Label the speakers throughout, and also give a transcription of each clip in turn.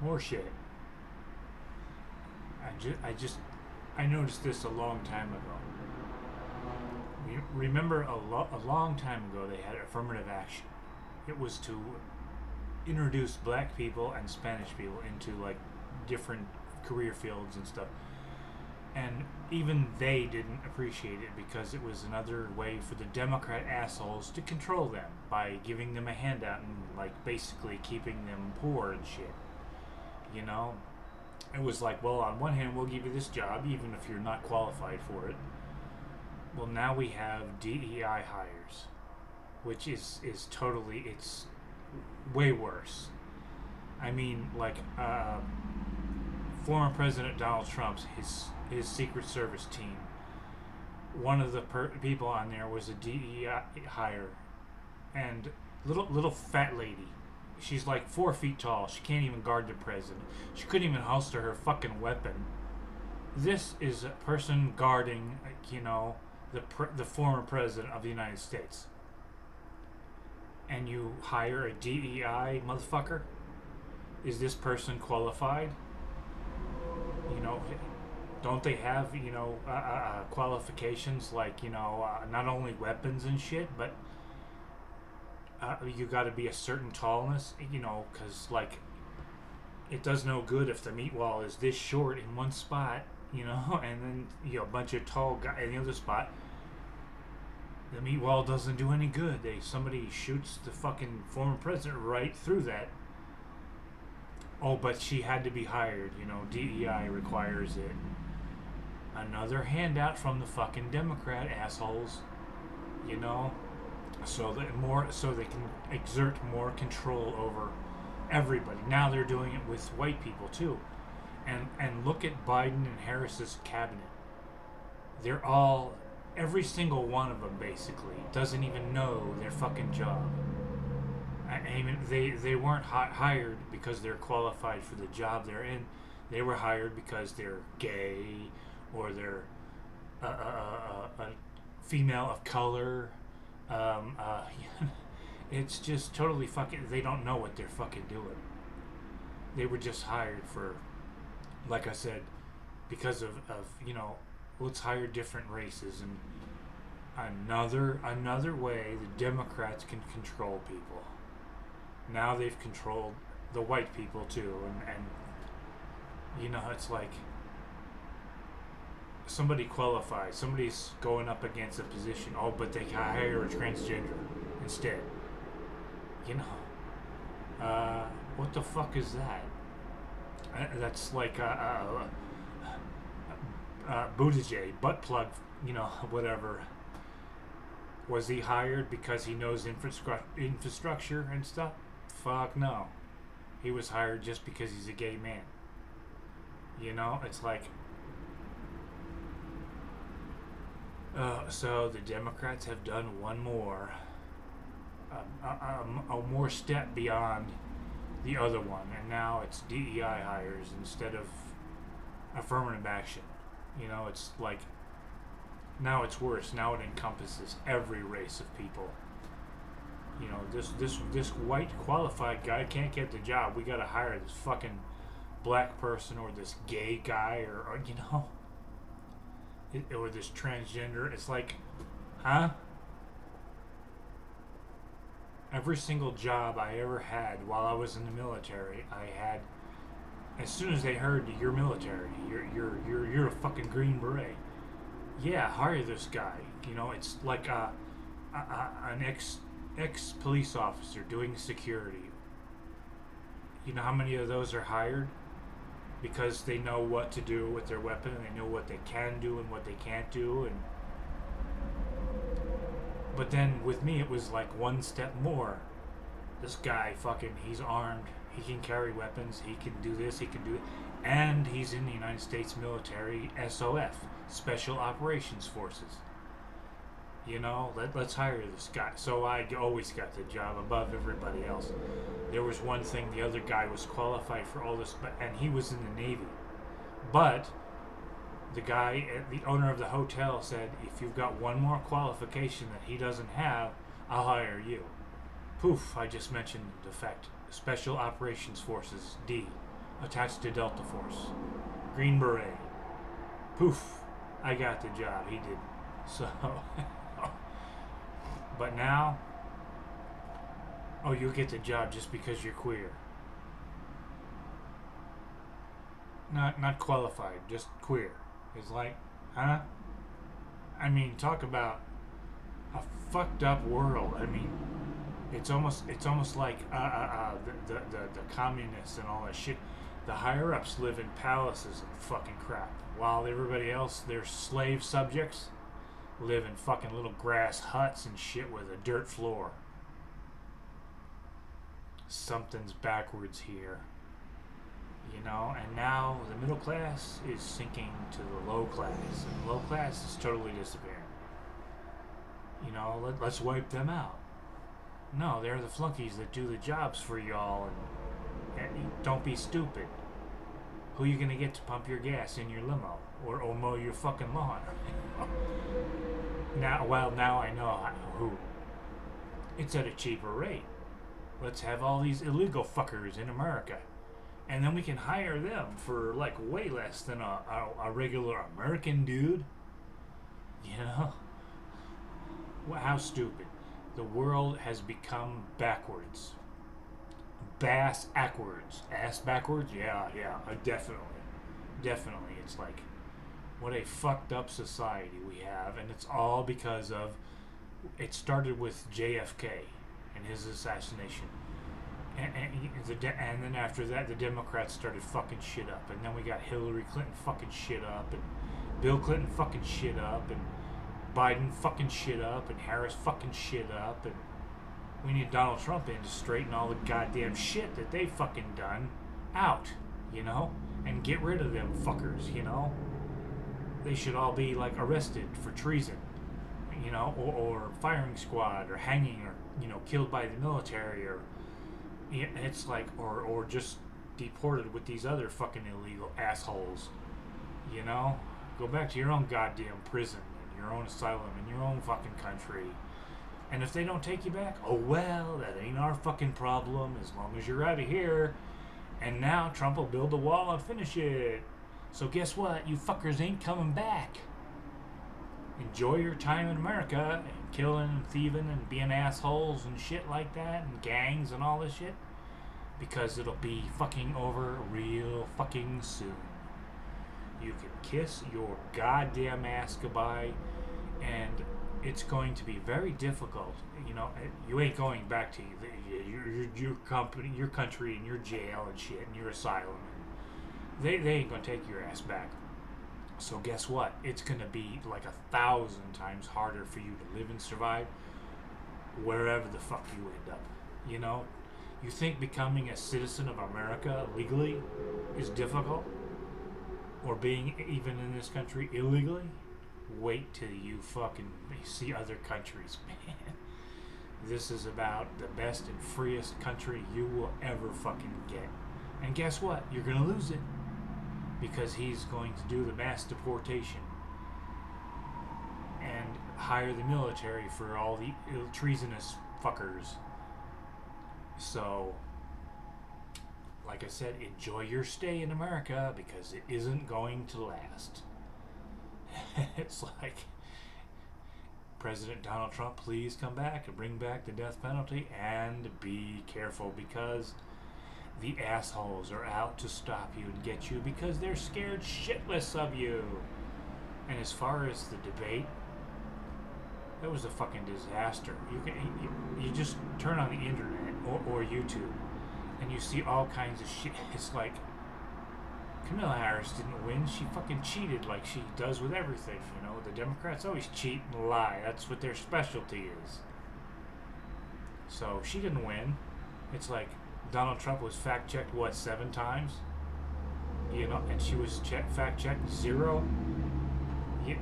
Speaker 1: More shit. I noticed this a long time ago. Remember a long time ago they had affirmative action. It was to introduce black people and Spanish people into like different career fields and stuff. And even they didn't appreciate it because it was another way for the Democrat assholes to control them by giving them a handout and like basically keeping them poor and shit. You know, it was like, well, on one hand, we'll give you this job even if you're not qualified for it. Well, now we have DEI hires, which is totally it's way worse. I mean, like former President Donald Trump's his Secret Service team. One of the people on there was a DEI hire, and little fat lady. She's like 4 feet tall. She can't even guard the president. She couldn't even holster her fucking weapon. This is a person guarding, the former president of the United States. And you hire a DEI motherfucker? Is this person qualified? You know, don't they have qualifications like not only weapons and shit, but you got to be a certain tallness, because like it does no good if the meat wall is this short in one spot, and then a bunch of tall guys in the other spot. The meat wall doesn't do any good. Somebody shoots the fucking former president right through that. Oh, but she had to be hired. DEI requires it. Another handout from the fucking Democrat assholes. You know, so they can exert more control over everybody. Now they're doing it with white people too. And look at Biden and Harris's cabinet. They're all every single one of them basically doesn't even know their fucking job. I mean, they weren't hired because they're qualified for the job they're in. They were hired because they're gay or they're a female of color. It's just totally fucking. They don't know what they're fucking doing. They were just hired for, like I said, because of let's hire different races and another way the Democrats can control people. Now they've controlled the white people too, and it's like somebody qualifies, somebody's going up against a position. Oh, but they hire a transgender instead. What the fuck is that? That's like Buttigieg, butt plug, whatever. Was he hired because he knows infrastructure and stuff? Fuck no. He was hired just because he's a gay man. It's like. So the Democrats have done one more, a more step beyond the other one, and now it's DEI hires instead of affirmative action. It's like now it's worse. Now it encompasses every race of people. This white qualified guy can't get the job. We gotta hire this fucking black person or this gay guy or this transgender. It's like, huh? Every single job I ever had while I was in the military, I had. As soon as they heard you're military, you're a fucking Green Beret. Yeah, hire this guy. It's like an ex police officer doing security. You know how many of those are hired? Because they know what to do with their weapon and they know what they can do and what they can't do. But then with me it was like one step more. This guy fucking, he's armed, he can carry weapons, he can do this, he can do it, and he's in the United States military, SOF, Special Operations Forces. Let's hire this guy. So I always got the job above everybody else. There was one thing, the other guy was qualified for all this, and he was in the Navy. But the guy, the owner of the hotel said, if you've got one more qualification that he doesn't have, I'll hire you. Poof, I just mentioned the fact. Special Operations Forces, D. attached to Delta Force. Green Beret. Poof. I got the job. He did. So, but now, oh, you'll get the job just because you're queer. Not qualified, just queer. It's like, huh? I mean, talk about a fucked up world. I mean, it's almost like the communists and all that shit. The higher ups live in palaces and fucking crap, while everybody else, their slave subjects, live in fucking little grass huts and shit with a dirt floor. Something's backwards here. You know, and now the middle class is sinking to the low class, and the low class is totally disappearing. You know, let's wipe them out. No, they're the flunkies that do the jobs for y'all, and don't be stupid. Who you gonna get to pump your gas in your limo, or mow your fucking lawn? Now I know who. It's at a cheaper rate. Let's have all these illegal fuckers in America. And then we can hire them for like way less than a regular American dude. You know? Well, how stupid. The world has become backwards. Bass backwards. Ass backwards? Yeah, definitely. Definitely. It's like, what a fucked up society we have. And it's all because of, it started with JFK and his assassination. And then after that, the Democrats started fucking shit up. And then we got Hillary Clinton fucking shit up. And Bill Clinton fucking shit up. And Biden fucking shit up. And Harris fucking shit up. And we need Donald Trump in to straighten all the goddamn shit that they fucking done out, you know? And get rid of them fuckers, you know? They should all be, like, arrested for treason, you know? Or firing squad, or hanging, or, you know, killed by the military, or... It's like, or just deported with these other fucking illegal assholes, you know? Go back to your own goddamn prison, and your own asylum, in your own fucking country. And if they don't take you back, oh well, that ain't our fucking problem, as long as you're out of here. And now Trump will build a wall and finish it. So guess what? You fuckers ain't coming back. Enjoy your time in America, and killing and thieving and being assholes and shit like that, and gangs and all this shit. Because it'll be fucking over real fucking soon. You can kiss your goddamn ass goodbye, and it's going to be very difficult. You know, you ain't going back to your company, your country, and your jail and shit, and your asylum. They ain't gonna take your ass back. So guess what? It's gonna be like 1,000 times harder for you to live and survive wherever the fuck you end up. You know? You think becoming a citizen of America legally is difficult? Or being even in this country illegally? Wait till you fucking see other countries, man. This is about the best and freest country you will ever fucking get. And guess what? You're gonna lose it. Because he's going to do the mass deportation and hire the military for all the treasonous fuckers. So, like I said, enjoy your stay in America, because it isn't going to last. It's like, President Donald Trump, please come back and bring back the death penalty, and be careful, because the assholes are out to stop you and get you, because they're scared shitless of you. And as far as the debate, that was a fucking disaster. You just turn on the internet or YouTube, and you see all kinds of shit. It's like, Kamala Harris didn't win. She fucking cheated like she does with everything, you know. The Democrats always cheat and lie. That's what their specialty is. So she didn't win. It's like, Donald Trump was fact-checked, 7 times? You know, and she was fact-checked 0? Yeah.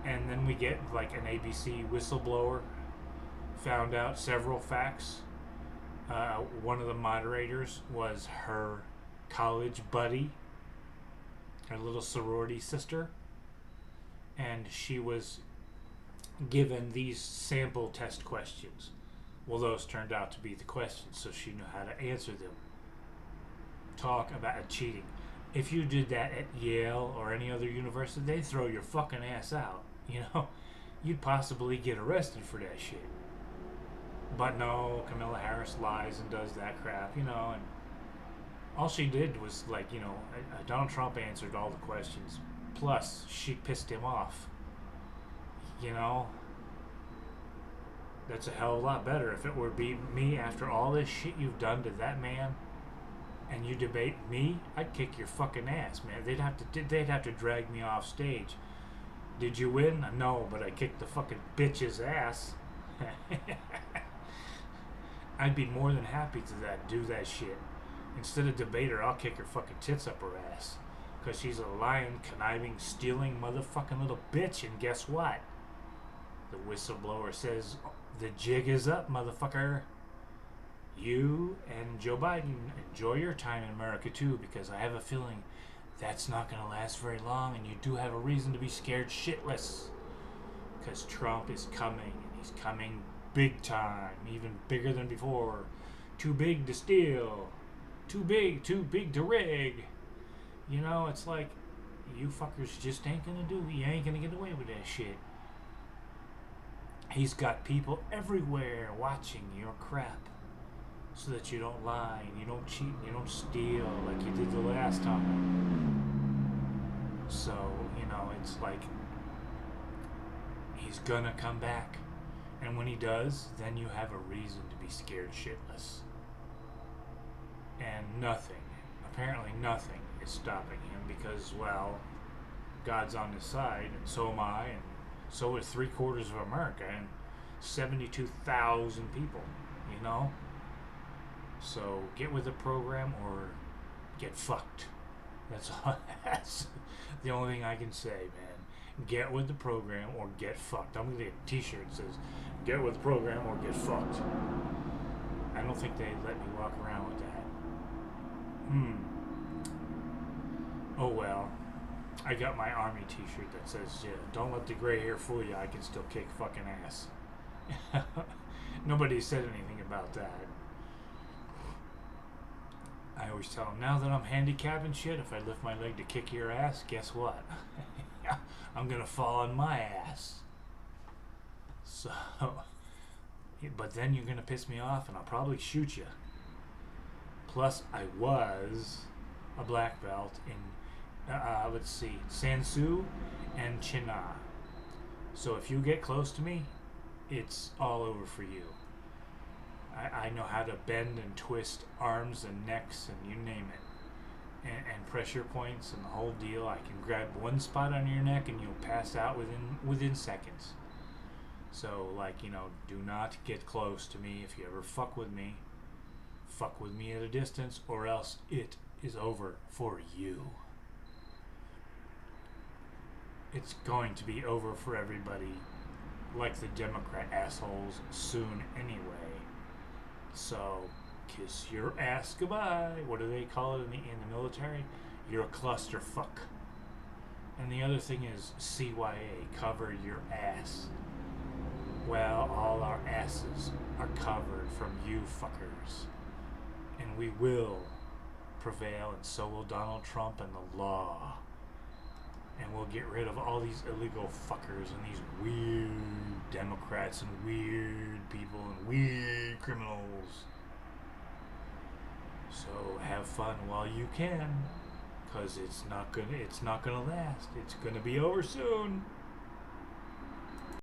Speaker 1: And then we get, like, an ABC whistleblower found out several facts. One of the moderators was her college buddy, her little sorority sister. And she was given these sample test questions. Well, those turned out to be the questions, so she knew how to answer them. talk about cheating. If you did that at Yale or any other university, they'd throw your fucking ass out. You know, you'd possibly get arrested for that shit. But no, Kamala Harris lies and does that crap, you know, and all she did was, like, you know, Donald Trump answered all the questions. Plus, she pissed him off. You know, that's a hell of a lot better. If it were be me after all this shit you've done to that man, and you debate me, I'd kick your fucking ass, man. They'd have to drag me off stage. Did you win? No, but I kicked the fucking bitch's ass. I'd be more than happy to do that shit. Instead of debate her, I'll kick her fucking tits up her ass. Because she's a lying, conniving, stealing motherfucking little bitch. And guess what? The whistleblower says, the jig is up, motherfucker. You and Joe Biden, enjoy your time in America too, because I have a feeling that's not going to last very long, and you do have a reason to be scared shitless. Because Trump is coming, and he's coming big time, even bigger than before. Too big to steal. Too big to rig. You know, it's like, you fuckers just ain't gonna you ain't gonna get away with that shit. He's got people everywhere watching your crap, so that you don't lie, and you don't cheat, and you don't steal like you did the last time. So, you know, it's like, he's gonna come back. And when he does, then you have a reason to be scared shitless. And apparently nothing is stopping him, because, well, God's on his side, and so am I, and so is 3/4 of America, and 72,000 people, you know? So get with the program or get fucked. That's the only thing I can say, man. Get with the program or get fucked. I'm gonna get a t-shirt that says, get with the program or get fucked. I don't think they'd let me walk around with that. Oh well. I got my army t-shirt that says, yeah, don't let the gray hair fool you, I can still kick fucking ass. Nobody said anything about that. I always tell them, now that I'm handicapped and shit, if I lift my leg to kick your ass, guess what? I'm gonna fall on my ass. So, but then you're gonna piss me off and I'll probably shoot you. Plus, I was a black belt in, let's see, Sansu and China. So if you get close to me, it's all over for you. I know how to bend and twist arms and necks and you name it. And pressure points and the whole deal. I can grab one spot on your neck and you'll pass out within seconds. So, like, you know, do not get close to me. If you ever fuck with me at a distance, or else it is over for you. It's going to be over for everybody, like the Democrat assholes, soon anyway. So, kiss your ass goodbye. What do they call it in the military? You're a clusterfuck. And the other thing is CYA, cover your ass. Well, all our asses are covered from you fuckers. And we will prevail, and so will Donald Trump and the law. And we'll get rid of all these illegal fuckers and these weird Democrats and weird people and weird criminals. So have fun while you can, 'cause it's not gonna last. It's gonna be over soon.